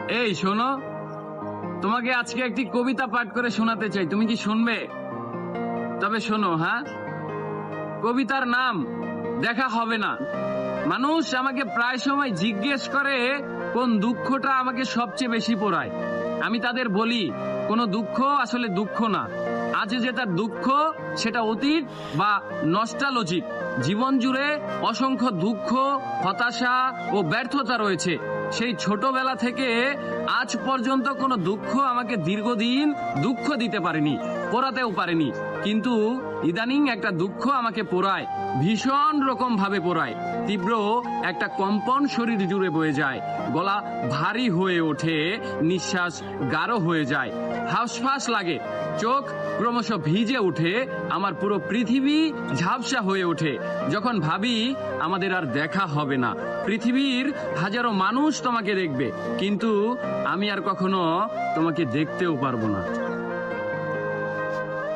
এই শোনো, তোমাকে আজকে একটি কবিতা পাঠ করে শোনাতে চাই, তুমি কি শুনবে? তবে শোনো, হ্যাঁ। কবিতার নাম দেখা হবে না। মানুষ আমাকে প্রায় সময় জিজ্ঞেস করে কোন দুঃখটা আমাকে সবচেয়ে বেশি পোড়ায়। আমি তাদের বলি, কোনো দুঃখ আসলে দুঃখ না। আজ যেটা দুঃখ সেটা অতীত বা নস্টালজিক। জীবন জুড়ে অসংখ্য দুঃখ, হতাশা ও ব্যর্থতা রয়েছে। সেই ছোটবেলা থেকে আজ পর্যন্ত কোনো দুঃখ আমাকে দীর্ঘদিন দুঃখ দিতে পারেনি, পোড়াতেও পারেনি। কিন্তু ইদানিং একটা দুঃখ আমাকে পোড়ায়, ভীষণ রকম ভাবে পোড়ায়। তীব্র একটা কম্পন শরীর জুড়ে বয়ে যায়, গলা ভারী হয়ে ওঠে, নিঃশ্বাস গাঢ় হয়ে যায়, হাঁসফাঁস লাগে, চোখ ক্রমশ ভিজে ওঠে, আমার পুরো পৃথিবী ঝাপসা হয়ে ওঠে যখন ভাবি আমাদের আর দেখা হবে না। পৃথিবীর হাজারো মানুষ তোমাকে দেখবে, কিন্তু আমি আর কখনো তোমাকে দেখতেও পারবো না।